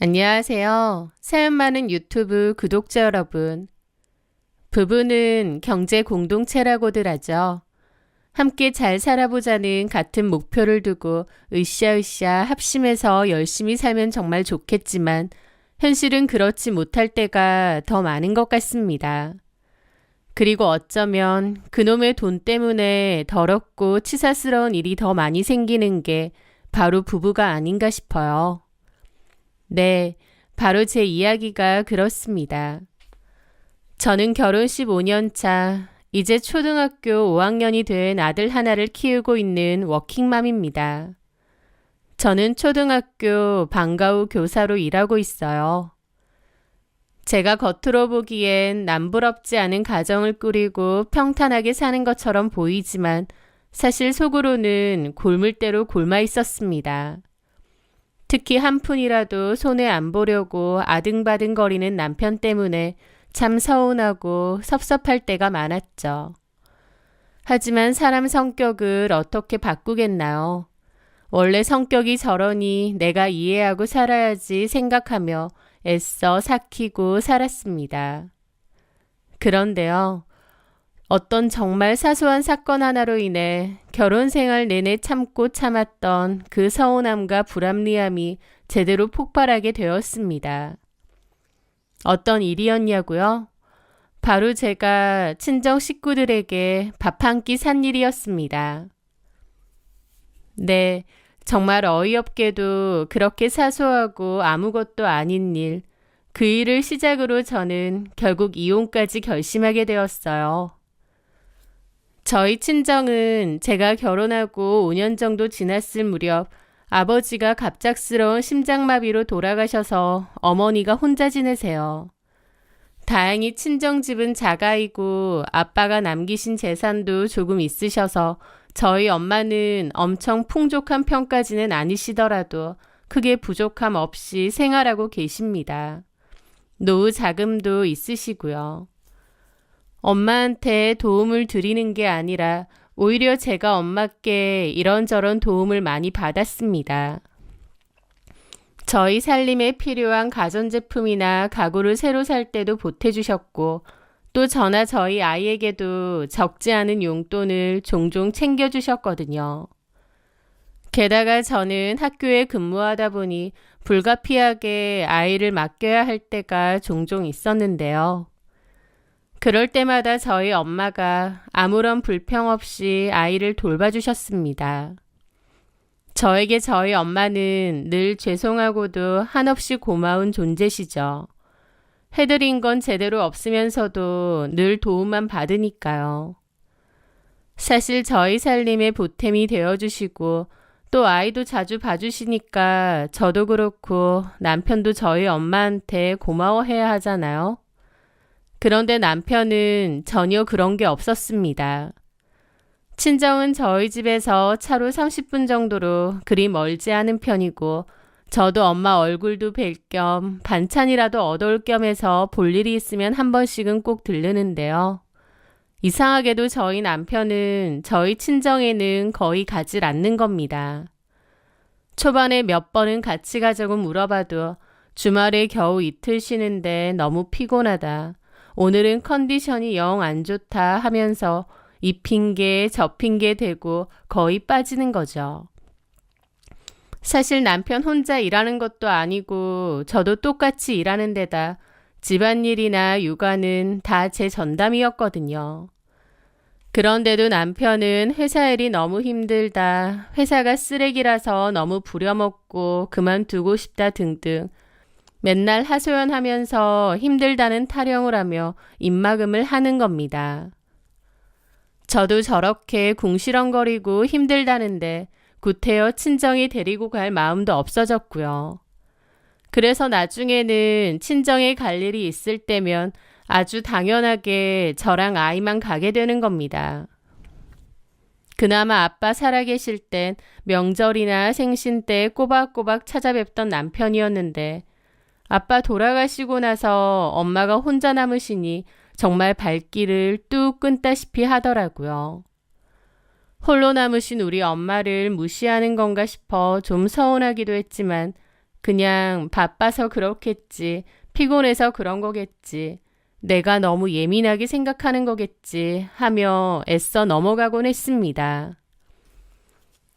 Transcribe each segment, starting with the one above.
안녕하세요. 사연 많은 유튜브 구독자 여러분. 부부는 경제 공동체라고들 하죠. 함께 잘 살아보자는 같은 목표를 두고 으쌰으쌰 합심해서 열심히 살면 정말 좋겠지만 현실은 그렇지 못할 때가 더 많은 것 같습니다. 그리고 어쩌면 그놈의 돈 때문에 더럽고 치사스러운 일이 더 많이 생기는 게 바로 부부가 아닌가 싶어요. 네, 바로 제 이야기가 그렇습니다. 저는 결혼 15년 차, 이제 초등학교 5학년이 된 아들 하나를 키우고 있는 워킹맘입니다. 저는 초등학교 방과 후 교사로 일하고 있어요. 제가 겉으로 보기엔 남부럽지 않은 가정을 꾸리고 평탄하게 사는 것처럼 보이지만 사실 속으로는 골물대로 골마 있었습니다. 특히 한 푼이라도 손에 안 보려고 아등바등거리는 남편 때문에 참 서운하고 섭섭할 때가 많았죠. 하지만 사람 성격을 어떻게 바꾸겠나요? 원래 성격이 저러니 내가 이해하고 살아야지 생각하며 애써 삭히고 살았습니다. 그런데요. 어떤 정말 사소한 사건 하나로 인해 결혼 생활 내내 참고 참았던 그 서운함과 불합리함이 제대로 폭발하게 되었습니다. 어떤 일이었냐고요? 바로 제가 친정 식구들에게 밥 한 끼 산 일이었습니다. 네, 정말 어이없게도 그렇게 사소하고 아무것도 아닌 일, 그 일을 시작으로 저는 결국 이혼까지 결심하게 되었어요. 저희 친정은 제가 결혼하고 5년 정도 지났을 무렵 아버지가 갑작스러운 심장마비로 돌아가셔서 어머니가 혼자 지내세요. 다행히 친정집은 자가이고 아빠가 남기신 재산도 조금 있으셔서 저희 엄마는 엄청 풍족한 편까지는 아니시더라도 크게 부족함 없이 생활하고 계십니다. 노후 자금도 있으시고요. 엄마한테 도움을 드리는 게 아니라 오히려 제가 엄마께 이런저런 도움을 많이 받았습니다. 저희 살림에 필요한 가전제품이나 가구를 새로 살 때도 보태주셨고 또 저나 저희 아이에게도 적지 않은 용돈을 종종 챙겨주셨거든요. 게다가 저는 학교에 근무하다 보니 불가피하게 아이를 맡겨야 할 때가 종종 있었는데요. 그럴 때마다 저희 엄마가 아무런 불평 없이 아이를 돌봐주셨습니다. 저에게 저희 엄마는 늘 죄송하고도 한없이 고마운 존재시죠. 해드린 건 제대로 없으면서도 늘 도움만 받으니까요. 사실 저희 살림에 보탬이 되어주시고 또 아이도 자주 봐주시니까 저도 그렇고 남편도 저희 엄마한테 고마워해야 하잖아요. 그런데 남편은 전혀 그런 게 없었습니다. 친정은 저희 집에서 차로 30분 정도로 그리 멀지 않은 편이고 저도 엄마 얼굴도 뵐 겸 반찬이라도 얻어올 겸 해서 볼 일이 있으면 한 번씩은 꼭 들르는데요. 이상하게도 저희 남편은 저희 친정에는 거의 가질 않는 겁니다. 초반에 몇 번은 같이 가자고 물어봐도 주말에 겨우 이틀 쉬는데 너무 피곤하다. 오늘은 컨디션이 영 안 좋다 하면서 이 핑계 저 핑계 대고 거의 빠지는 거죠. 사실 남편 혼자 일하는 것도 아니고 저도 똑같이 일하는 데다 집안일이나 육아는 다 제 전담이었거든요. 그런데도 남편은 회사 일이 너무 힘들다, 회사가 쓰레기라서 너무 부려먹고 그만두고 싶다 등등 맨날 하소연하면서 힘들다는 타령을 하며 입막음을 하는 겁니다. 저도 저렇게 궁시렁거리고 힘들다는데 구태여 친정에 데리고 갈 마음도 없어졌고요. 그래서 나중에는 친정에 갈 일이 있을 때면 아주 당연하게 저랑 아이만 가게 되는 겁니다. 그나마 아빠 살아계실 땐 명절이나 생신 때 꼬박꼬박 찾아뵙던 남편이었는데 아빠 돌아가시고 나서 엄마가 혼자 남으시니 정말 발길을 뚝 끊다시피 하더라고요. 홀로 남으신 우리 엄마를 무시하는 건가 싶어 좀 서운하기도 했지만 그냥 바빠서 그렇겠지, 피곤해서 그런 거겠지, 내가 너무 예민하게 생각하는 거겠지 하며 애써 넘어가곤 했습니다.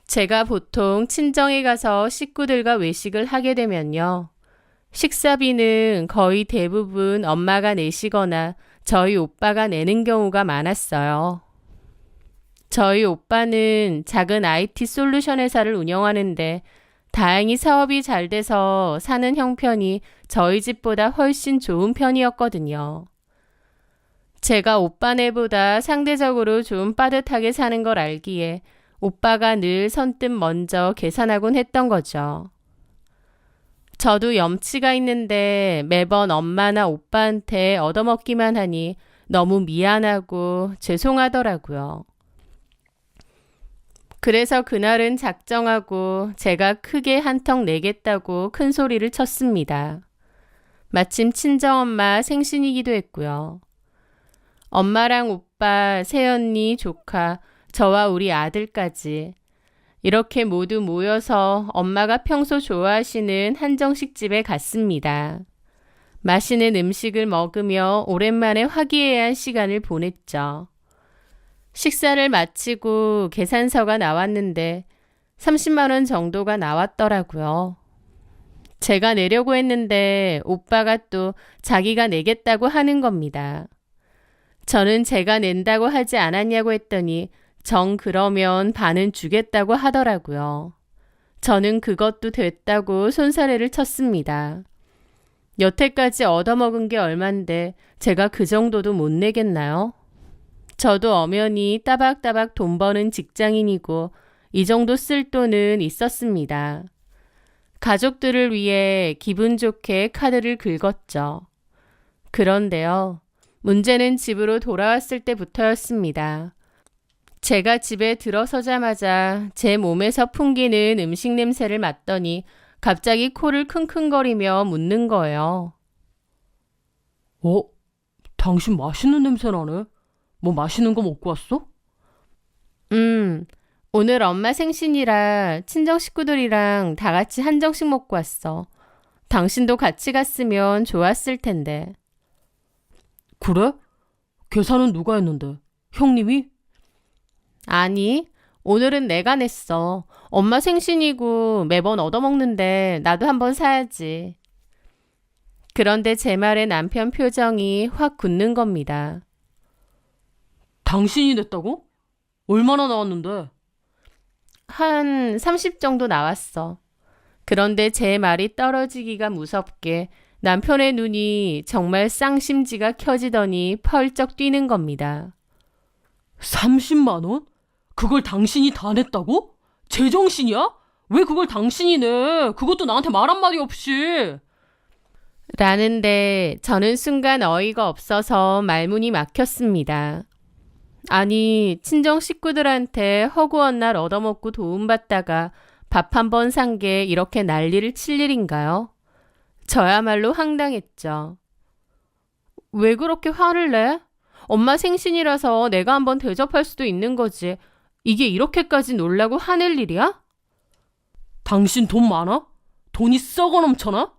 제가 보통 친정에 가서 식구들과 외식을 하게 되면요. 식사비는 거의 대부분 엄마가 내시거나 저희 오빠가 내는 경우가 많았어요. 저희 오빠는 작은 IT 솔루션 회사를 운영하는데 다행히 사업이 잘 돼서 사는 형편이 저희 집보다 훨씬 좋은 편이었거든요. 제가 오빠네보다 상대적으로 좀 빠듯하게 사는 걸 알기에 오빠가 늘 선뜻 먼저 계산하곤 했던 거죠. 저도 염치가 있는데 매번 엄마나 오빠한테 얻어먹기만 하니 너무 미안하고 죄송하더라고요. 그래서 그날은 작정하고 제가 크게 한턱 내겠다고 큰 소리를 쳤습니다. 마침 친정엄마 생신이기도 했고요. 엄마랑 오빠, 새언니, 조카, 저와 우리 아들까지 이렇게 모두 모여서 엄마가 평소 좋아하시는 한정식 집에 갔습니다. 맛있는 음식을 먹으며 오랜만에 화기애애한 시간을 보냈죠. 식사를 마치고 계산서가 나왔는데 30만 원 정도가 나왔더라고요. 제가 내려고 했는데 오빠가 또 자기가 내겠다고 하는 겁니다. 저는 제가 낸다고 하지 않았냐고 했더니 정 그러면 반은 주겠다고 하더라고요. 저는 그것도 됐다고 손사래를 쳤습니다. 여태까지 얻어먹은 게 얼만데 제가 그 정도도 못 내겠나요? 저도 엄연히 따박따박 돈 버는 직장인이고 이 정도 쓸 돈은 있었습니다. 가족들을 위해 기분 좋게 카드를 긁었죠. 그런데요, 문제는 집으로 돌아왔을 때부터였습니다. 제가 집에 들어서자마자 제 몸에서 풍기는 음식 냄새를 맡더니 갑자기 코를 킁킁거리며 묻는 거예요. 당신 맛있는 냄새 나네. 뭐 맛있는 거 먹고 왔어? 오늘 엄마 생신이라 친정 식구들이랑 다 같이 한정식 먹고 왔어. 당신도 같이 갔으면 좋았을 텐데. 그래? 계산은 누가 했는데? 형님이? 아니, 오늘은 내가 냈어. 엄마 생신이고 매번 얻어먹는데 나도 한번 사야지. 그런데 제 말에 남편 표정이 확 굳는 겁니다. 당신이 냈다고? 얼마나 나왔는데? 한 30 정도 나왔어. 그런데 제 말이 떨어지기가 무섭게 남편의 눈이 정말 쌍심지가 켜지더니 펄쩍 뛰는 겁니다. 30만 원? 그걸 당신이 다 냈다고? 제정신이야? 왜 그걸 당신이 내? 그것도 나한테 말 한마디 없이. 라는데 저는 순간 어이가 없어서 말문이 막혔습니다. 아니, 친정 식구들한테 허구한 날 얻어먹고 도움받다가 밥 한 번 산 게 이렇게 난리를 칠 일인가요? 저야말로 황당했죠. 왜 그렇게 화를 내? 엄마 생신이라서 내가 한번 대접할 수도 있는 거지. 이게 이렇게까지 놀라고 화낼 일이야? 당신 돈 많아? 돈이 썩어 넘쳐나?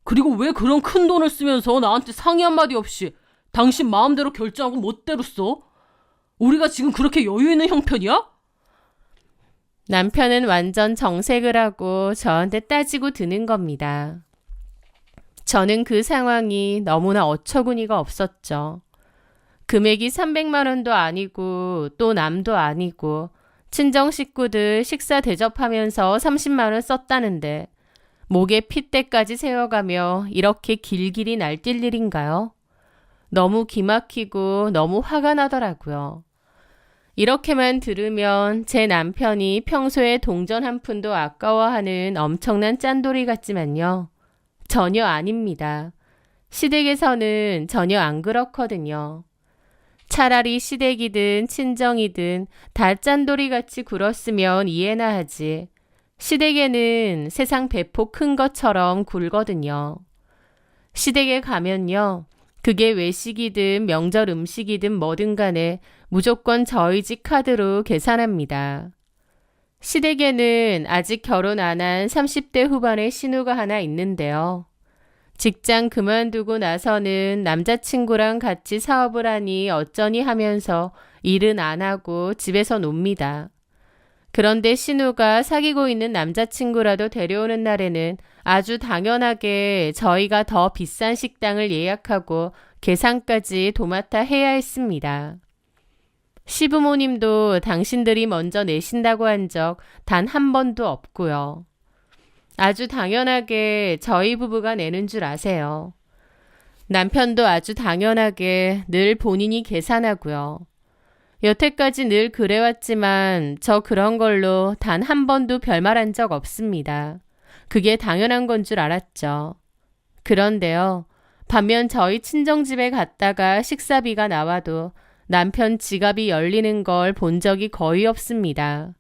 그리고 왜 그런 큰 돈을 쓰면서 나한테 상의 한마디 없이 당신 마음대로 결정하고 멋대로 써? 우리가 지금 그렇게 여유 있는 형편이야? 남편은 완전 정색을 하고 저한테 따지고 드는 겁니다. 저는 그 상황이 너무나 어처구니가 없었죠. 금액이 300만 원도 아니고 또 남도 아니고 친정 식구들 식사 대접하면서 30만 원 썼다는데 목에 핏대까지 세워가며 이렇게 길길이 날뛸 일인가요? 너무 기막히고 너무 화가 나더라고요. 이렇게만 들으면 제 남편이 평소에 동전 한 푼도 아까워하는 엄청난 짠돌이 같지만요. 전혀 아닙니다. 시댁에서는 전혀 안 그렇거든요. 차라리 시댁이든 친정이든 다 짠돌이같이 굴었으면 이해나 하지. 시댁에는 세상 배포 큰 것처럼 굴거든요. 시댁에 가면요. 그게 외식이든 명절 음식이든 뭐든 간에 무조건 저희 집 카드로 계산합니다. 시댁에는 아직 결혼 안 한 30대 후반의 신우가 하나 있는데요. 직장 그만두고 나서는 남자친구랑 같이 사업을 하니 어쩌니 하면서 일은 안 하고 집에서 놉니다. 그런데 신우가 사귀고 있는 남자친구라도 데려오는 날에는 아주 당연하게 저희가 더 비싼 식당을 예약하고 계산까지 도맡아 해야 했습니다. 시부모님도 당신들이 먼저 내신다고 한 적 단 한 번도 없고요. 아주 당연하게 저희 부부가 내는 줄 아세요. 남편도 아주 당연하게 늘 본인이 계산하고요. 여태까지 늘 그래왔지만 저 그런 걸로 단 한 번도 별말한 적 없습니다. 그게 당연한 건 줄 알았죠. 그런데요. 반면 저희 친정집에 갔다가 식사비가 나와도 남편 지갑이 열리는 걸 본 적이 거의 없습니다.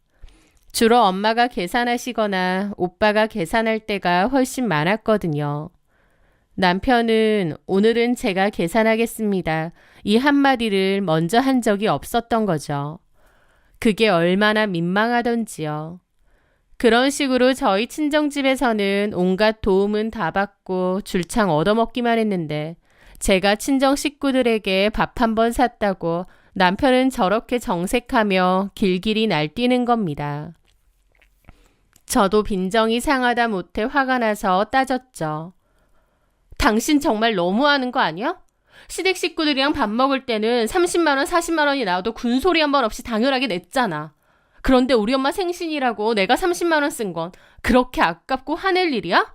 주로 엄마가 계산하시거나 오빠가 계산할 때가 훨씬 많았거든요. 남편은 오늘은 제가 계산하겠습니다. 이 한마디를 먼저 한 적이 없었던 거죠. 그게 얼마나 민망하던지요. 그런 식으로 저희 친정집에서는 온갖 도움은 다 받고 줄창 얻어먹기만 했는데 제가 친정 식구들에게 밥 한 번 샀다고 남편은 저렇게 정색하며 길길이 날뛰는 겁니다. 저도 빈정이 상하다 못해 화가 나서 따졌죠. 당신 정말 너무하는 거 아니야? 시댁 식구들이랑 밥 먹을 때는 30만 원, 40만 원이 나와도 군소리 한 번 없이 당연하게 냈잖아. 그런데 우리 엄마 생신이라고 내가 30만 원 쓴 건 그렇게 아깝고 화낼 일이야?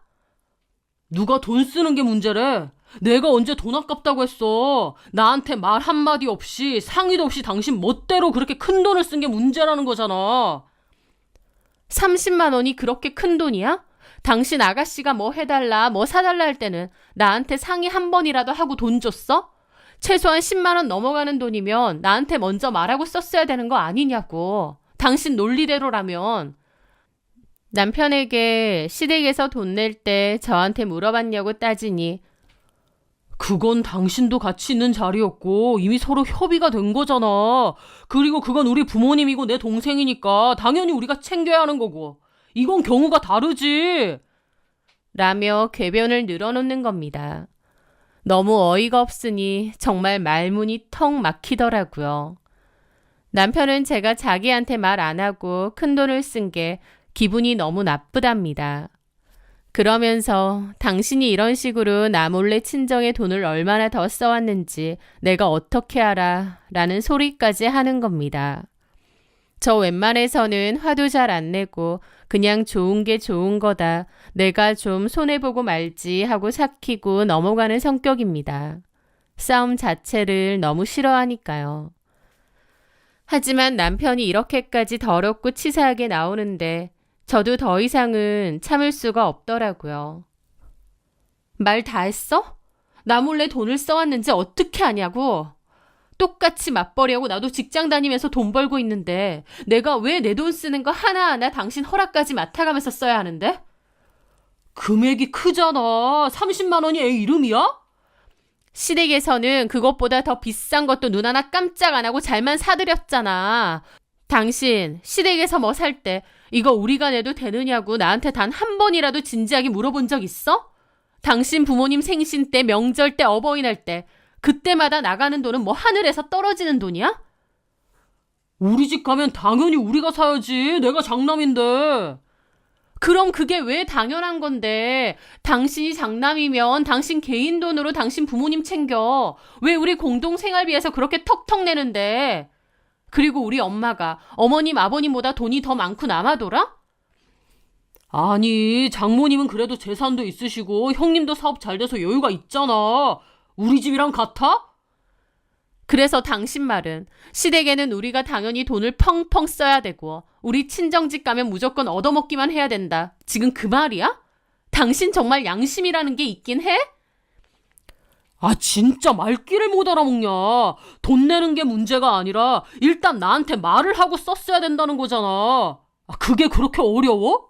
누가 돈 쓰는 게 문제래? 내가 언제 돈 아깝다고 했어? 나한테 말 한마디 없이 상의도 없이 당신 멋대로 그렇게 큰 돈을 쓴 게 문제라는 거잖아. 30만 원이 그렇게 큰 돈이야? 당신 아가씨가 뭐 해달라, 뭐 사달라 할 때는 나한테 상의 한 번이라도 하고 돈 줬어? 최소한 10만 원 넘어가는 돈이면 나한테 먼저 말하고 썼어야 되는 거 아니냐고. 당신 논리대로라면. 남편에게 시댁에서 돈 낼 때 저한테 물어봤냐고 따지니 그건 당신도 같이 있는 자리였고 이미 서로 협의가 된 거잖아. 그리고 그건 우리 부모님이고 내 동생이니까 당연히 우리가 챙겨야 하는 거고. 이건 경우가 다르지. 라며 궤변을 늘어놓는 겁니다. 너무 어이가 없으니 정말 말문이 턱 막히더라고요. 남편은 제가 자기한테 말 안 하고 큰 돈을 쓴 게 기분이 너무 나쁘답니다. 그러면서 당신이 이런 식으로 나 몰래 친정에 돈을 얼마나 더 써왔는지 내가 어떻게 알아? 라는 소리까지 하는 겁니다. 저 웬만해서는 화도 잘 안 내고 그냥 좋은 게 좋은 거다. 내가 좀 손해보고 말지 하고 삭히고 넘어가는 성격입니다. 싸움 자체를 너무 싫어하니까요. 하지만 남편이 이렇게까지 더럽고 치사하게 나오는데 저도 더 이상은 참을 수가 없더라고요. 말 다 했어? 나 몰래 돈을 써왔는지 어떻게 아냐고. 똑같이 맞벌이하고 나도 직장 다니면서 돈 벌고 있는데 내가 왜 내 돈 쓰는 거 하나하나 당신 허락까지 맡아가면서 써야 하는데? 금액이 크잖아. 30만 원이 애 이름이야? 시댁에서는 그것보다 더 비싼 것도 눈 하나 깜짝 안 하고 잘만 사드렸잖아. 당신 시댁에서 뭐 살 때 이거 우리가 내도 되느냐고 나한테 단 한 번이라도 진지하게 물어본 적 있어? 당신 부모님 생신 때, 명절 때, 어버이날 때 그때마다 나가는 돈은 뭐 하늘에서 떨어지는 돈이야? 우리 집 가면 당연히 우리가 사야지. 내가 장남인데. 그럼 그게 왜 당연한 건데 당신이 장남이면 당신 개인 돈으로 당신 부모님 챙겨. 왜 우리 공동생활비에서 그렇게 턱턱 내는데. 그리고 우리 엄마가 어머님 아버님보다 돈이 더 많고 남아돌아? 아니, 장모님은 그래도 재산도 있으시고 형님도 사업 잘 돼서 여유가 있잖아. 우리 집이랑 같아? 그래서 당신 말은 시댁에는 우리가 당연히 돈을 펑펑 써야 되고 우리 친정집 가면 무조건 얻어먹기만 해야 된다. 지금 그 말이야? 당신 정말 양심이라는 게 있긴 해? 아, 진짜 말귀를 못 알아먹냐. 돈 내는 게 문제가 아니라 일단 나한테 말을 하고 썼어야 된다는 거잖아. 아, 그게 그렇게 어려워?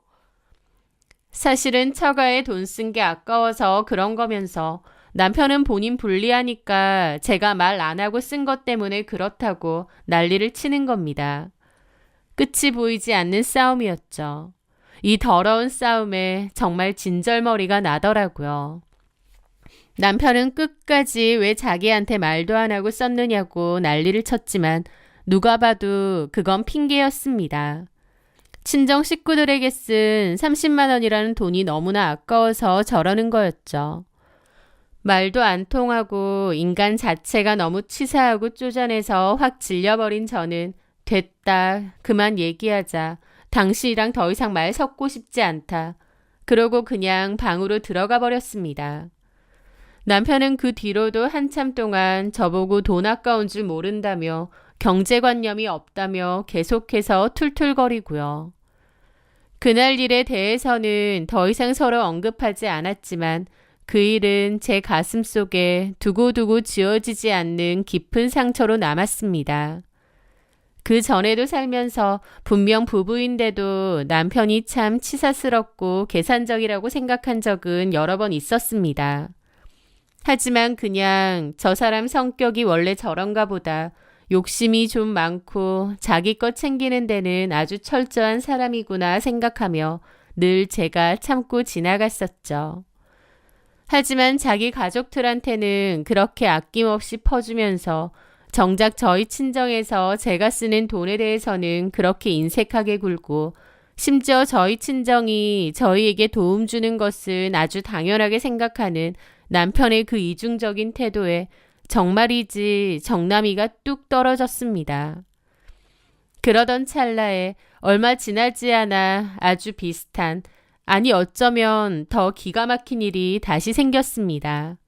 사실은 처가에 돈 쓴 게 아까워서 그런 거면서 남편은 본인 불리하니까 제가 말 안 하고 쓴 것 때문에 그렇다고 난리를 치는 겁니다. 끝이 보이지 않는 싸움이었죠. 이 더러운 싸움에 정말 진절머리가 나더라고요. 남편은 끝까지 왜 자기한테 말도 안 하고 썼느냐고 난리를 쳤지만 누가 봐도 그건 핑계였습니다. 친정 식구들에게 쓴 30만 원이라는 돈이 너무나 아까워서 저러는 거였죠. 말도 안 통하고 인간 자체가 너무 치사하고 쪼잔해서 확 질려버린 저는 됐다, 그만 얘기하자, 당신이랑 더 이상 말 섞고 싶지 않다. 그러고 그냥 방으로 들어가 버렸습니다. 남편은 그 뒤로도 한참 동안 저보고 돈 아까운 줄 모른다며 경제관념이 없다며 계속해서 툴툴거리고요. 그날 일에 대해서는 더 이상 서로 언급하지 않았지만 그 일은 제 가슴 속에 두고두고 지워지지 않는 깊은 상처로 남았습니다. 그 전에도 살면서 분명 부부인데도 남편이 참 치사스럽고 계산적이라고 생각한 적은 여러 번 있었습니다. 하지만 그냥 저 사람 성격이 원래 저런가 보다, 욕심이 좀 많고 자기 것 챙기는 데는 아주 철저한 사람이구나 생각하며 늘 제가 참고 지나갔었죠. 하지만 자기 가족들한테는 그렇게 아낌없이 퍼주면서 정작 저희 친정에서 제가 쓰는 돈에 대해서는 그렇게 인색하게 굴고, 심지어 저희 친정이 저희에게 도움 주는 것은 아주 당연하게 생각하는 남편의 그 이중적인 태도에 정말이지 정남이가 뚝 떨어졌습니다. 그러던 찰나에 얼마 지나지 않아 아주 비슷한, 아니 어쩌면 더 기가 막힌 일이 다시 생겼습니다.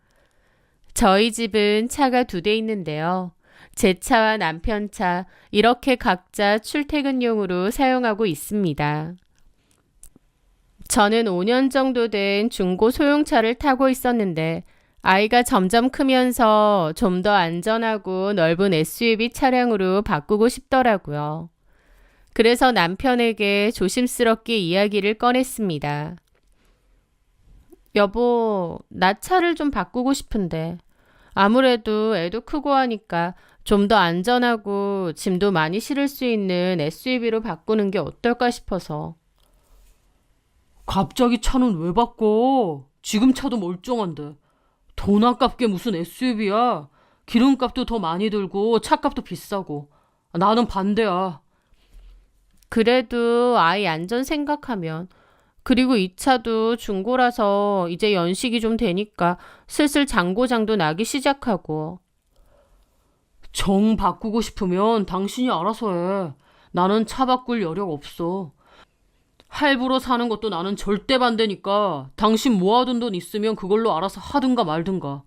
저희 집은 차가 2대 있는데요. 제 차와 남편 차 이렇게 각자 출퇴근용으로 사용하고 있습니다. 저는 5년 정도 된 중고 소형차를 타고 있었는데 아이가 점점 크면서 좀 더 안전하고 넓은 SUV 차량으로 바꾸고 싶더라고요. 그래서 남편에게 조심스럽게 이야기를 꺼냈습니다. 여보, 나 차를 좀 바꾸고 싶은데 아무래도 애도 크고 하니까 좀 더 안전하고 짐도 많이 실을 수 있는 SUV로 바꾸는 게 어떨까 싶어서. 갑자기 차는 왜 바꿔? 지금 차도 멀쩡한데. 돈 아깝게 무슨 SUV야. 기름값도 더 많이 들고 차값도 비싸고. 나는 반대야. 그래도 아이 안전 생각하면, 그리고 이 차도 중고라서 이제 연식이 좀 되니까 슬슬 장고장도 나기 시작하고. 정 바꾸고 싶으면 당신이 알아서 해. 나는 차 바꿀 여력 없어. 할부로 사는 것도 나는 절대 반대니까 당신 모아둔 돈 있으면 그걸로 알아서 하든가 말든가.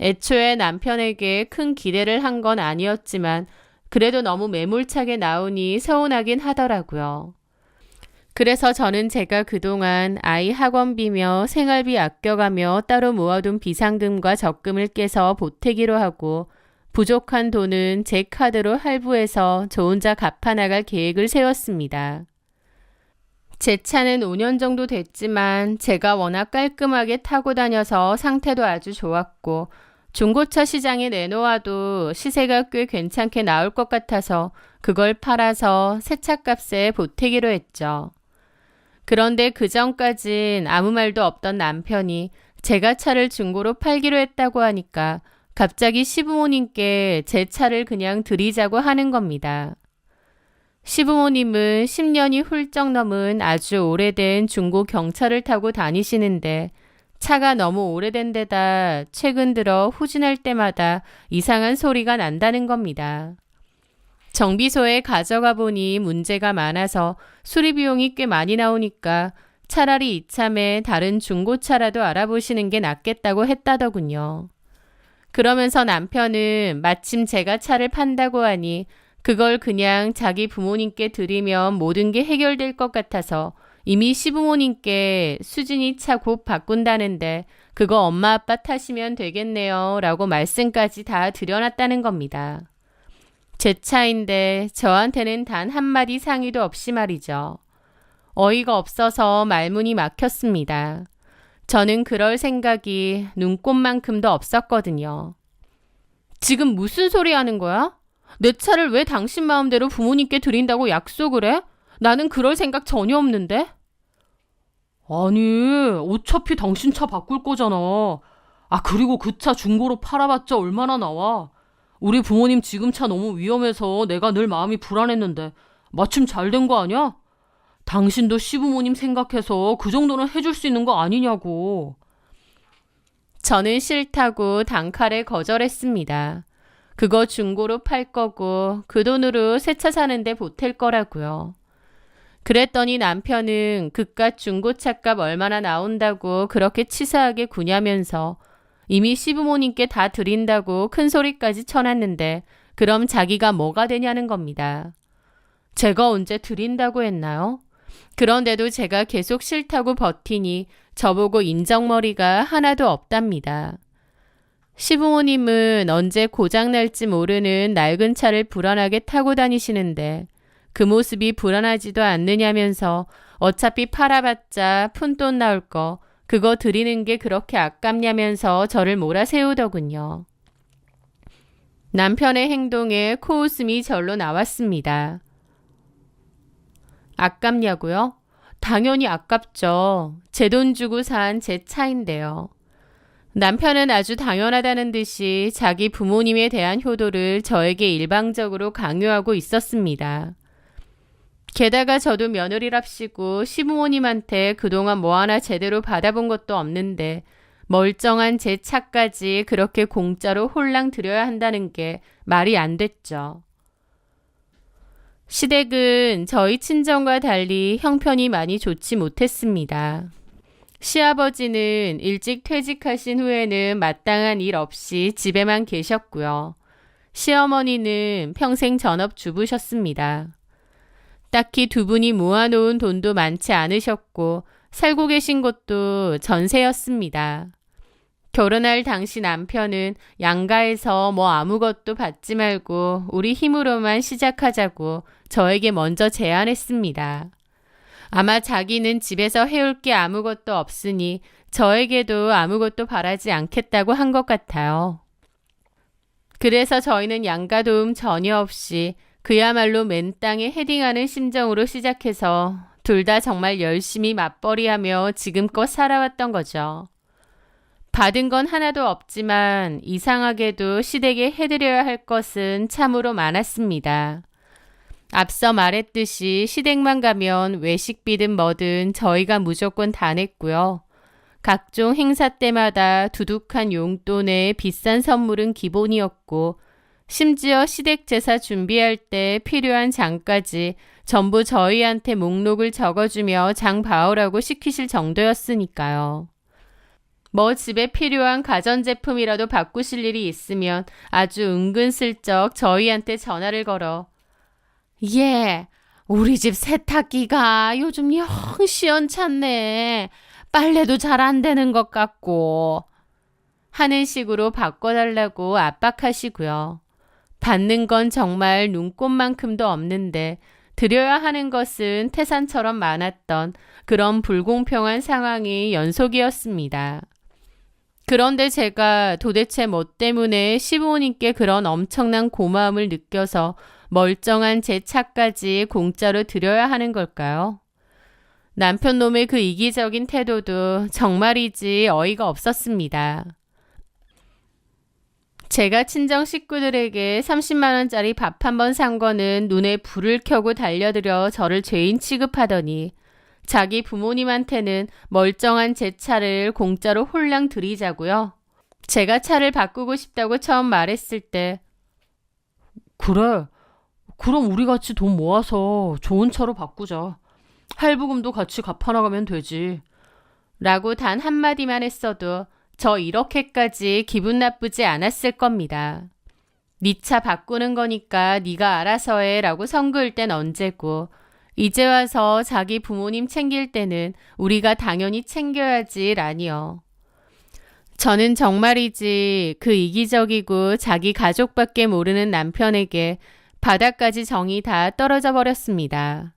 애초에 남편에게 큰 기대를 한 건 아니었지만 그래도 너무 매몰차게 나오니 서운하긴 하더라고요. 그래서 저는 제가 그동안 아이 학원비며 생활비 아껴가며 따로 모아둔 비상금과 적금을 깨서 보태기로 하고, 부족한 돈은 제 카드로 할부해서 저 혼자 갚아나갈 계획을 세웠습니다. 제 차는 5년 정도 됐지만 제가 워낙 깔끔하게 타고 다녀서 상태도 아주 좋았고, 중고차 시장에 내놓아도 시세가 꽤 괜찮게 나올 것 같아서 그걸 팔아서 새 차값에 보태기로 했죠. 그런데 그 전까진 아무 말도 없던 남편이 제가 차를 중고로 팔기로 했다고 하니까 갑자기 시부모님께 제 차를 그냥 드리자고 하는 겁니다. 시부모님은 10년이 훌쩍 넘은 아주 오래된 중고 경차를 타고 다니시는데 차가 너무 오래된 데다 최근 들어 후진할 때마다 이상한 소리가 난다는 겁니다. 정비소에 가져가 보니 문제가 많아서 수리 비용이 꽤 많이 나오니까 차라리 이참에 다른 중고차라도 알아보시는 게 낫겠다고 했다더군요. 그러면서 남편은 마침 제가 차를 판다고 하니 그걸 그냥 자기 부모님께 드리면 모든 게 해결될 것 같아서 이미 시부모님께 수진이 차 곧 바꾼다는데 그거 엄마 아빠 타시면 되겠네요 라고 말씀까지 다 드려놨다는 겁니다. 제 차인데 저한테는 단 한마디 상의도 없이 말이죠. 어이가 없어서 말문이 막혔습니다. 저는 그럴 생각이 눈꼽만큼도 없었거든요. 지금 무슨 소리 하는 거야? 내 차를 왜 당신 마음대로 부모님께 드린다고 약속을 해? 나는 그럴 생각 전혀 없는데? 아니, 어차피 당신 차 바꿀 거잖아. 그리고 그 차 중고로 팔아봤자 얼마나 나와. 우리 부모님 지금 차 너무 위험해서 내가 늘 마음이 불안했는데 마침 잘 된 거 아니야? 당신도 시부모님 생각해서 그 정도는 해줄 수 있는 거 아니냐고. 저는 싫다고 단칼에 거절했습니다. 그거 중고로 팔 거고 그 돈으로 새 차 사는데 보탤 거라고요. 그랬더니 남편은 그깟 중고차값 얼마나 나온다고 그렇게 치사하게 구냐면서 이미 시부모님께 다 드린다고 큰 소리까지 쳐놨는데 그럼 자기가 뭐가 되냐는 겁니다. 제가 언제 드린다고 했나요? 그런데도 제가 계속 싫다고 버티니 저보고 인정머리가 하나도 없답니다. 시부모님은 언제 고장날지 모르는 낡은 차를 불안하게 타고 다니시는데 그 모습이 불안하지도 않느냐면서 어차피 팔아봤자 푼돈 나올 거 그거 드리는 게 그렇게 아깝냐면서 저를 몰아세우더군요. 남편의 행동에 코웃음이 절로 나왔습니다. 아깝냐고요? 당연히 아깝죠. 제 돈 주고 산 제 차인데요. 남편은 아주 당연하다는 듯이 자기 부모님에 대한 효도를 저에게 일방적으로 강요하고 있었습니다. 게다가 저도 며느리랍시고 시부모님한테 그동안 뭐 하나 제대로 받아본 것도 없는데 멀쩡한 제 차까지 그렇게 공짜로 홀랑 드려야 한다는 게 말이 안 됐죠. 시댁은 저희 친정과 달리 형편이 많이 좋지 못했습니다. 시아버지는 일찍 퇴직하신 후에는 마땅한 일 없이 집에만 계셨고요. 시어머니는 평생 전업주부셨습니다. 딱히 두 분이 모아놓은 돈도 많지 않으셨고 살고 계신 곳도 전세였습니다. 결혼할 당시 남편은 양가에서 뭐 아무것도 받지 말고 우리 힘으로만 시작하자고 저에게 먼저 제안했습니다. 아마 자기는 집에서 해올 게 아무것도 없으니 저에게도 아무것도 바라지 않겠다고 한 것 같아요. 그래서 저희는 양가 도움 전혀 없이 그야말로 맨땅에 헤딩하는 심정으로 시작해서 둘 다 정말 열심히 맞벌이하며 지금껏 살아왔던 거죠. 받은 건 하나도 없지만 이상하게도 시댁에 해드려야 할 것은 참으로 많았습니다. 앞서 말했듯이 시댁만 가면 외식비든 뭐든 저희가 무조건 다 냈고요. 각종 행사 때마다 두둑한 용돈에 비싼 선물은 기본이었고 심지어 시댁 제사 준비할 때 필요한 장까지 전부 저희한테 목록을 적어주며 장 봐오라고 시키실 정도였으니까요. 뭐 집에 필요한 가전제품이라도 바꾸실 일이 있으면 아주 은근슬쩍 저희한테 전화를 걸어 예, 우리 집 세탁기가 요즘 영 시원찮네. 빨래도 잘 안 되는 것 같고 하는 식으로 바꿔달라고 압박하시고요. 받는 건 정말 눈꼽만큼도 없는데 드려야 하는 것은 태산처럼 많았던 그런 불공평한 상황이 연속이었습니다. 그런데 제가 도대체 뭐 때문에 시부모님께 그런 엄청난 고마움을 느껴서 멀쩡한 제 차까지 공짜로 드려야 하는 걸까요? 남편 놈의 그 이기적인 태도도 정말이지 어이가 없었습니다. 제가 친정 식구들에게 30만 원짜리 밥 한 번 산 거는 눈에 불을 켜고 달려들어 저를 죄인 취급하더니 자기 부모님한테는 멀쩡한 제 차를 공짜로 홀랑 드리자고요. 제가 차를 바꾸고 싶다고 처음 말했을 때 그래, 그럼 우리 같이 돈 모아서 좋은 차로 바꾸자. 할부금도 같이 갚아나가면 되지. 라고 단 한마디만 했어도 저 이렇게까지 기분 나쁘지 않았을 겁니다. 네 차 바꾸는 거니까 네가 알아서 해 라고 선 그을 땐 언제고 이제 와서 자기 부모님 챙길 때는 우리가 당연히 챙겨야지 라니요. 저는 정말이지 그 이기적이고 자기 가족밖에 모르는 남편에게 바닥까지 정이 다 떨어져 버렸습니다.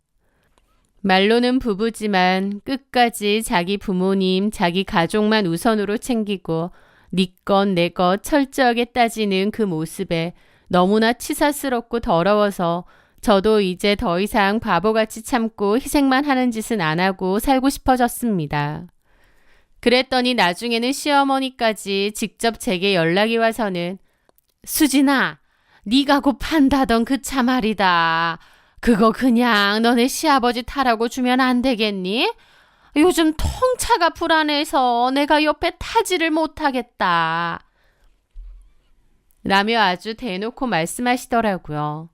말로는 부부지만 끝까지 자기 부모님, 자기 가족만 우선으로 챙기고 네 것, 내 것 철저하게 따지는 그 모습에 너무나 치사스럽고 더러워서 저도 이제 더 이상 바보같이 참고 희생만 하는 짓은 안 하고 살고 싶어졌습니다. 그랬더니 나중에는 시어머니까지 직접 제게 연락이 와서는 수진아, 네가 곧 판다던 그 차 말이다. 그거 그냥 너네 시아버지 타라고 주면 안 되겠니? 요즘 통차가 불안해서 내가 옆에 타지를 못하겠다. 라며 아주 대놓고 말씀하시더라고요.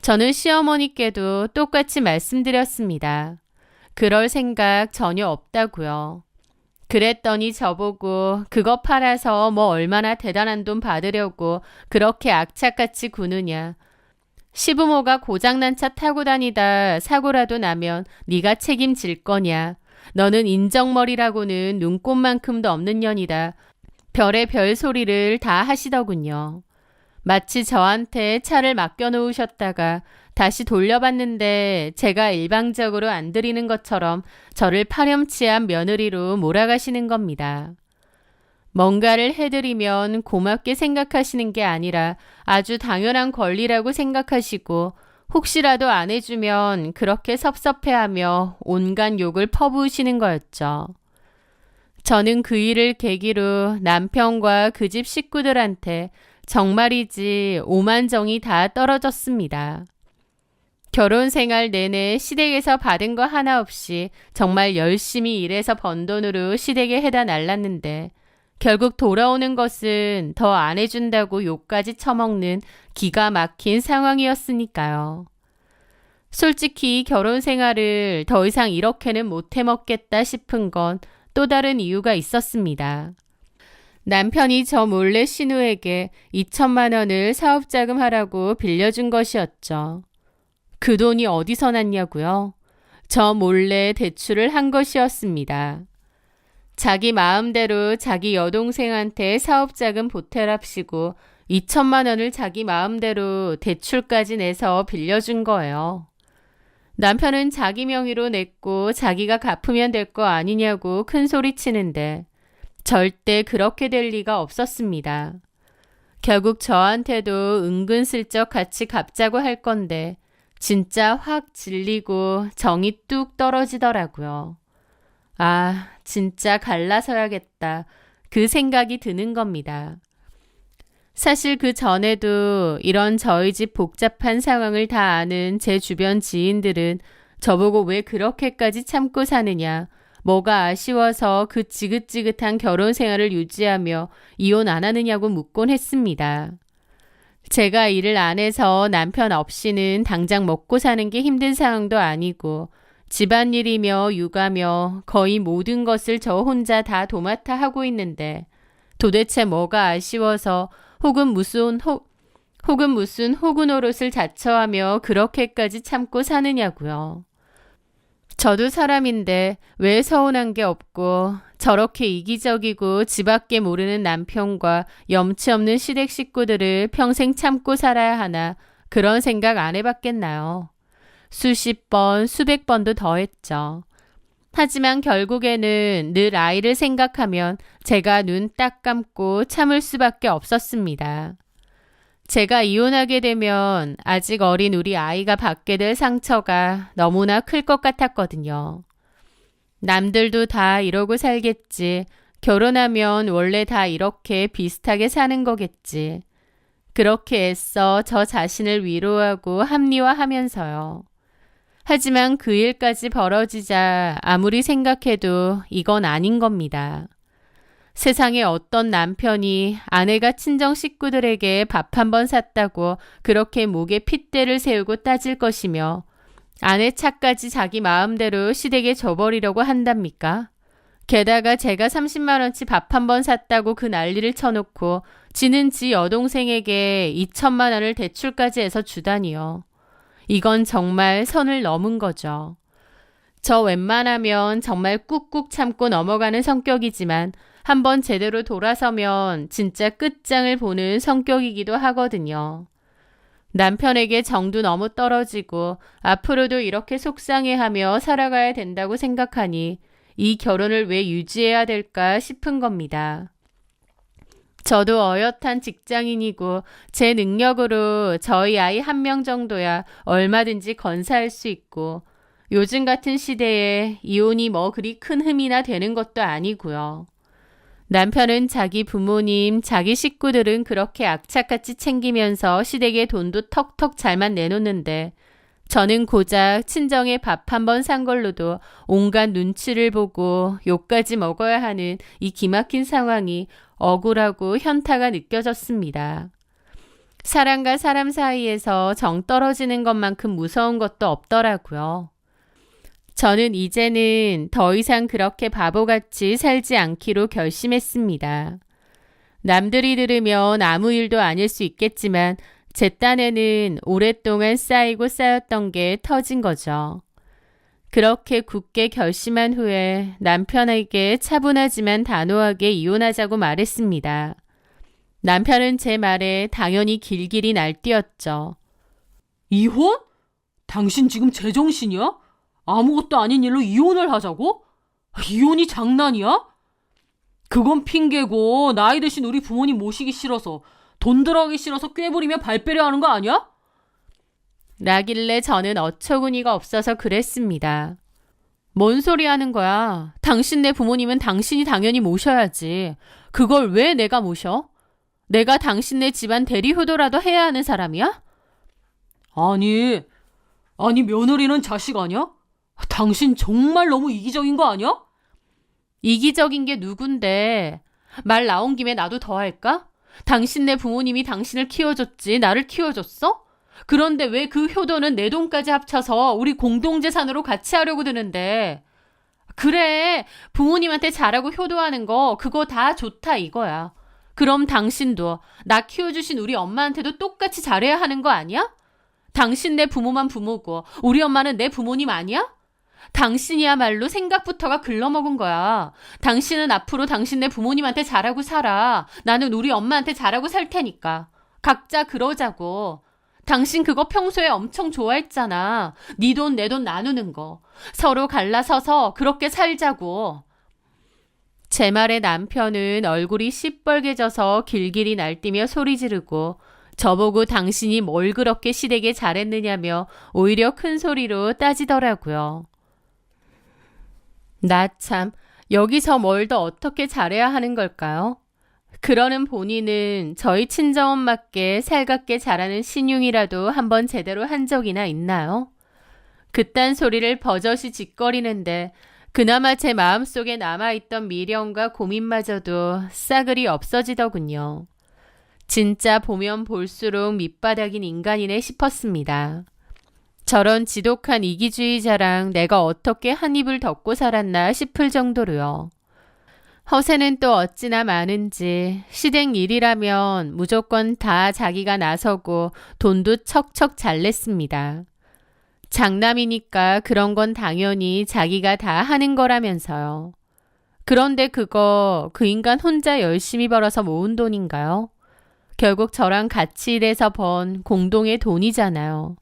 저는 시어머니께도 똑같이 말씀드렸습니다. 그럴 생각 전혀 없다고요. 그랬더니 저보고 그거 팔아서 뭐 얼마나 대단한 돈 받으려고 그렇게 악착같이 구느냐. 시부모가 고장난 차 타고 다니다 사고라도 나면 네가 책임질 거냐. 너는 인정머리라고는 눈꼽만큼도 없는 년이다. 별의 별 소리를 다 하시더군요. 마치 저한테 차를 맡겨놓으셨다가 다시 돌려봤는데 제가 일방적으로 안 드리는 것처럼 저를 파렴치한 며느리로 몰아가시는 겁니다. 뭔가를 해드리면 고맙게 생각하시는 게 아니라 아주 당연한 권리라고 생각하시고 혹시라도 안 해주면 그렇게 섭섭해하며 온갖 욕을 퍼부으시는 거였죠. 저는 그 일을 계기로 남편과 그 집 식구들한테 정말이지 오만정이 다 떨어졌습니다. 결혼 생활 내내 시댁에서 받은 거 하나 없이 정말 열심히 일해서 번 돈으로 시댁에 해다 날랐는데 결국 돌아오는 것은 더 안 해준다고 욕까지 처먹는 기가 막힌 상황이었으니까요. 솔직히 결혼 생활을 더 이상 이렇게는 못 해먹겠다 싶은 건 또 다른 이유가 있었습니다. 남편이 저 몰래 신우에게 2천만 원을 사업자금 하라고 빌려준 것이었죠. 그 돈이 어디서 났냐고요? 저 몰래 대출을 한 것이었습니다. 자기 마음대로 자기 여동생한테 사업자금 보태랍시고 2천만 원을 자기 마음대로 대출까지 내서 빌려준 거예요. 남편은 자기 명의로 냈고 자기가 갚으면 될 거 아니냐고 큰 소리 치는데 절대 그렇게 될 리가 없었습니다. 결국 저한테도 은근슬쩍 같이 갚자고 할 건데 진짜 확 질리고 정이 뚝 떨어지더라고요. 아, 진짜 갈라서야겠다. 그 생각이 드는 겁니다. 사실 그 전에도 이런 저희 집 복잡한 상황을 다 아는 제 주변 지인들은 저보고 왜 그렇게까지 참고 사느냐, 뭐가 아쉬워서 그 지긋지긋한 결혼 생활을 유지하며 이혼 안 하느냐고 묻곤 했습니다. 제가 일을 안 해서 남편 없이는 당장 먹고 사는 게 힘든 상황도 아니고 집안일이며 육아며 거의 모든 것을 저 혼자 다 도맡아 하고 있는데 도대체 뭐가 아쉬워서 혹은 무슨 호구 노릇을 자처하며 그렇게까지 참고 사느냐고요. 저도 사람인데 왜 서운한 게 없고 저렇게 이기적이고 지밖에 모르는 남편과 염치 없는 시댁 식구들을 평생 참고 살아야 하나 그런 생각 안 해봤겠나요. 수십 번, 수백 번도 더 했죠. 하지만 결국에는 늘 아이를 생각하면 제가 눈 딱 감고 참을 수밖에 없었습니다. 제가 이혼하게 되면 아직 어린 우리 아이가 받게 될 상처가 너무나 클 것 같았거든요. 남들도 다 이러고 살겠지. 결혼하면 원래 다 이렇게 비슷하게 사는 거겠지. 그렇게 애써 저 자신을 위로하고 합리화하면서요. 하지만 그 일까지 벌어지자 아무리 생각해도 이건 아닌 겁니다. 세상에 어떤 남편이 아내가 친정 식구들에게 밥 한 번 샀다고 그렇게 목에 핏대를 세우고 따질 것이며 아내 차까지 자기 마음대로 시댁에 줘버리려고 한답니까? 게다가 제가 30만 원치 밥 한 번 샀다고 그 난리를 쳐놓고 지는 지 여동생에게 2천만 원을 대출까지 해서 주다니요. 이건 정말 선을 넘은 거죠. 저 웬만하면 정말 꾹꾹 참고 넘어가는 성격이지만 한번 제대로 돌아서면 진짜 끝장을 보는 성격이기도 하거든요. 남편에게 정도 너무 떨어지고 앞으로도 이렇게 속상해하며 살아가야 된다고 생각하니 이 결혼을 왜 유지해야 될까 싶은 겁니다. 저도 어엿한 직장인이고 제 능력으로 저희 아이 1명 정도야 얼마든지 건사할 수 있고 요즘 같은 시대에 이혼이 뭐 그리 큰 흠이나 되는 것도 아니고요. 남편은 자기 부모님, 자기 식구들은 그렇게 악착같이 챙기면서 시댁에 돈도 턱턱 잘만 내놓는데 저는 고작 친정에 밥 한 번 산 걸로도 온갖 눈치를 보고 욕까지 먹어야 하는 이 기막힌 상황이 억울하고 현타가 느껴졌습니다. 사람과 사람 사이에서 정 떨어지는 것만큼 무서운 것도 없더라고요. 저는 이제는 더 이상 그렇게 바보같이 살지 않기로 결심했습니다. 남들이 들으면 아무 일도 아닐 수 있겠지만 제 딴에는 오랫동안 쌓이고 쌓였던 게 터진 거죠. 그렇게 굳게 결심한 후에 남편에게 차분하지만 단호하게 이혼하자고 말했습니다. 남편은 제 말에 당연히 길길이 날뛰었죠. 이혼? 당신 지금 제정신이야? 아무것도 아닌 일로 이혼을 하자고? 이혼이 장난이야? 그건 핑계고 나이 드신 우리 부모님 모시기 싫어서 돈 들어가기 싫어서 꾀부리며 발빼려 하는 거 아니야? 라길래 저는 어처구니가 없어서 그랬습니다. 뭔 소리 하는 거야? 당신네 부모님은 당신이 당연히 모셔야지. 그걸 왜 내가 모셔? 내가 당신네 집안 대리효도라도 해야 하는 사람이야? 아니 며느리는 자식 아니야? 당신 정말 너무 이기적인 거 아니야? 이기적인 게 누군데? 말 나온 김에 나도 더 할까? 당신네 부모님이 당신을 키워줬지 나를 키워줬어? 그런데 왜 그 효도는 내 돈까지 합쳐서 우리 공동재산으로 같이 하려고 드는데? 그래, 부모님한테 잘하고 효도하는 거 그거 다 좋다 이거야. 그럼 당신도 나 키워주신 우리 엄마한테도 똑같이 잘해야 하는 거 아니야? 당신 내 부모만 부모고 우리 엄마는 내 부모님 아니야? 당신이야말로 생각부터가 글러먹은 거야. 당신은 앞으로 당신네 부모님한테 잘하고 살아. 나는 우리 엄마한테 잘하고 살 테니까. 각자 그러자고. 당신 그거 평소에 엄청 좋아했잖아. 네 돈 내 돈 나누는 거. 서로 갈라서서 그렇게 살자고. 제 말에 남편은 얼굴이 시뻘개져서 길길이 날뛰며 소리 지르고 저보고 당신이 뭘 그렇게 시댁에 잘했느냐며 오히려 큰 소리로 따지더라고요. 나 참, 여기서 뭘 더 어떻게 잘해야 하는 걸까요? 그러는 본인은 저희 친정엄마께 살갑게 잘하는 신용이라도 한번 제대로 한 적이나 있나요? 그딴 소리를 버젓이 짓거리는데 그나마 제 마음속에 남아있던 미련과 고민마저도 싸그리 없어지더군요. 진짜 보면 볼수록 밑바닥인 인간이네 싶었습니다. 저런 지독한 이기주의자랑 내가 어떻게 한 입을 덮고 살았나 싶을 정도로요. 허세는 또 어찌나 많은지 시댁 일이라면 무조건 다 자기가 나서고 돈도 척척 잘 냈습니다. 장남이니까 그런 건 당연히 자기가 다 하는 거라면서요. 그런데 그거 그 인간 혼자 열심히 벌어서 모은 돈인가요? 결국 저랑 같이 일해서 번 공동의 돈이잖아요.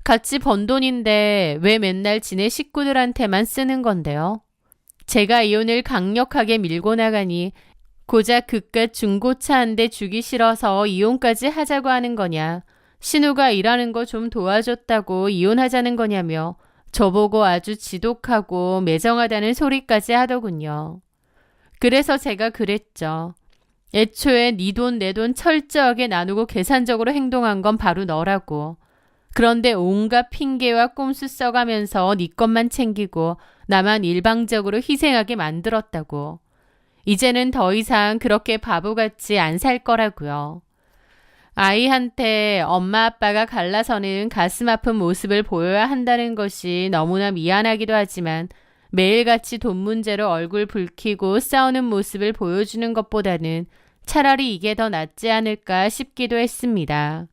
같이 번 돈인데 왜 맨날 지네 식구들한테만 쓰는 건데요? 제가 이혼을 강력하게 밀고 나가니 고작 그깟 중고차 한 대 주기 싫어서 이혼까지 하자고 하는 거냐, 신우가 일하는 거 좀 도와줬다고 이혼하자는 거냐며 저보고 아주 지독하고 매정하다는 소리까지 하더군요. 그래서 제가 그랬죠. 애초에 네 돈 내 돈 철저하게 나누고 계산적으로 행동한 건 바로 너라고. 그런데 온갖 핑계와 꼼수 써가면서 네 것만 챙기고 나만 일방적으로 희생하게 만들었다고. 이제는 더 이상 그렇게 바보같이 안 살 거라고요. 아이한테 엄마 아빠가 갈라서는 가슴 아픈 모습을 보여야 한다는 것이 너무나 미안하기도 하지만 매일같이 돈 문제로 얼굴 붉히고 싸우는 모습을 보여주는 것보다는 차라리 이게 더 낫지 않을까 싶기도 했습니다.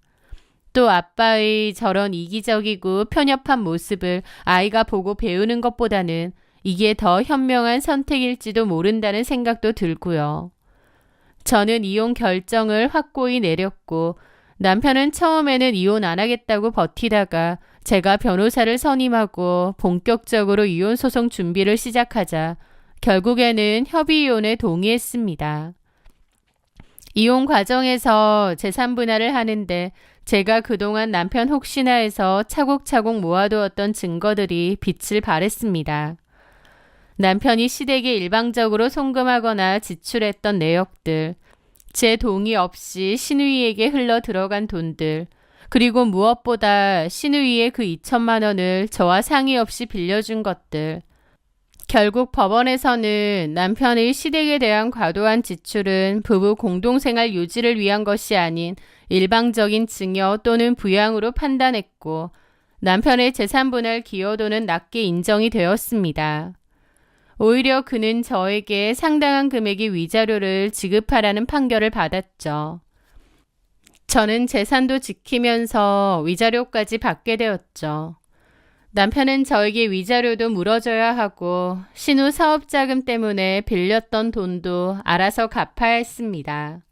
또 아빠의 저런 이기적이고 편협한 모습을 아이가 보고 배우는 것보다는 이게 더 현명한 선택일지도 모른다는 생각도 들고요. 저는 이혼 결정을 확고히 내렸고 남편은 처음에는 이혼 안 하겠다고 버티다가 제가 변호사를 선임하고 본격적으로 이혼 소송 준비를 시작하자 결국에는 협의 이혼에 동의했습니다. 이혼 과정에서 재산 분할을 하는데 제가 그동안 남편 혹시나 해서 차곡차곡 모아두었던 증거들이 빛을 발했습니다. 남편이 시댁에 일방적으로 송금하거나 지출했던 내역들, 제 동의 없이 신우이에게 흘러 들어간 돈들, 그리고 무엇보다 신우이의 그 2천만 원을 저와 상의 없이 빌려준 것들. 결국 법원에서는 남편의 시댁에 대한 과도한 지출은 부부 공동생활 유지를 위한 것이 아닌 일방적인 증여 또는 부양으로 판단했고 남편의 재산분할 기여도는 낮게 인정이 되었습니다. 오히려 그는 저에게 상당한 금액의 위자료를 지급하라는 판결을 받았죠. 저는 재산도 지키면서 위자료까지 받게 되었죠. 남편은 저에게 위자료도 물어줘야 하고 신우 사업자금 때문에 빌렸던 돈도 알아서 갚아야 했습니다.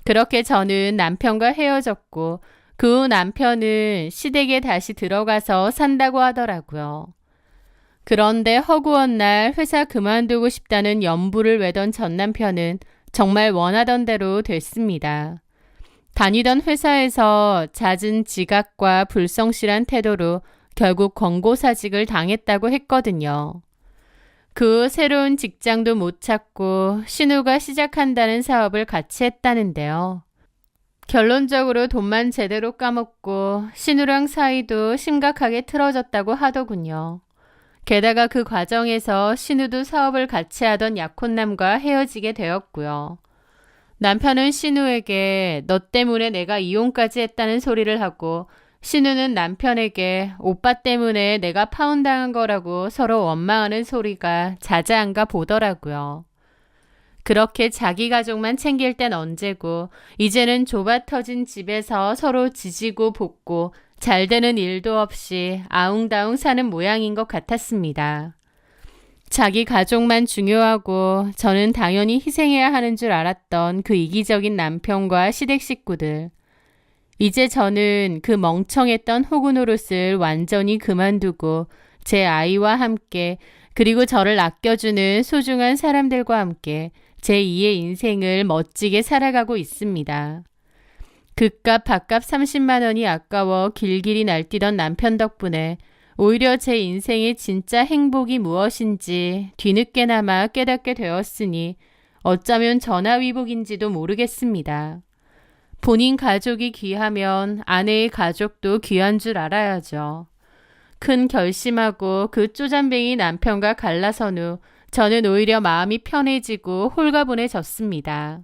그렇게 저는 남편과 헤어졌고 그 후 남편은 시댁에 다시 들어가서 산다고 하더라고요. 그런데 허구한 날 회사 그만두고 싶다는 연부를 외던 전 남편은 정말 원하던 대로 됐습니다. 다니던 회사에서 잦은 지각과 불성실한 태도로 결국 권고사직을 당했다고 했거든요. 그 후 새로운 직장도 못 찾고 신우가 시작한다는 사업을 같이 했다는데요. 결론적으로 돈만 제대로 까먹고 신우랑 사이도 심각하게 틀어졌다고 하더군요. 게다가 그 과정에서 신우도 사업을 같이 하던 약혼남과 헤어지게 되었고요. 남편은 신우에게 너 때문에 내가 이혼까지 했다는 소리를 하고 신우는 남편에게 오빠 때문에 내가 파혼당한 거라고 서로 원망하는 소리가 자자한가 보더라고요. 그렇게 자기 가족만 챙길 땐 언제고 이제는 좁아터진 집에서 서로 지지고 볶고 잘 되는 일도 없이 아웅다웅 사는 모양인 것 같았습니다. 자기 가족만 중요하고 저는 당연히 희생해야 하는 줄 알았던 그 이기적인 남편과 시댁 식구들. 이제 저는 그 멍청했던 호구 노릇을 완전히 그만두고 제 아이와 함께 그리고 저를 아껴주는 소중한 사람들과 함께 제2의 인생을 멋지게 살아가고 있습니다. 그깟 밥값 30만 원이 아까워 길길이 날뛰던 남편 덕분에 오히려 제 인생의 진짜 행복이 무엇인지 뒤늦게나마 깨닫게 되었으니 어쩌면 전화위복인지도 모르겠습니다. 본인 가족이 귀하면 아내의 가족도 귀한 줄 알아야죠. 큰 결심하고 그 쪼잔뱅이 남편과 갈라선 후 저는 오히려 마음이 편해지고 홀가분해졌습니다.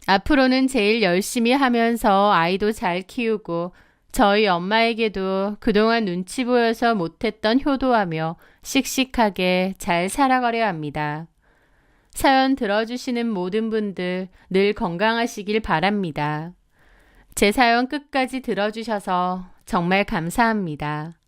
앞으로는 제일 열심히 하면서 아이도 잘 키우고 저희 엄마에게도 그동안 눈치 보여서 못했던 효도하며 씩씩하게 잘 살아가려 합니다. 사연 들어주시는 모든 분들 늘 건강하시길 바랍니다. 제 사연 끝까지 들어주셔서 정말 감사합니다.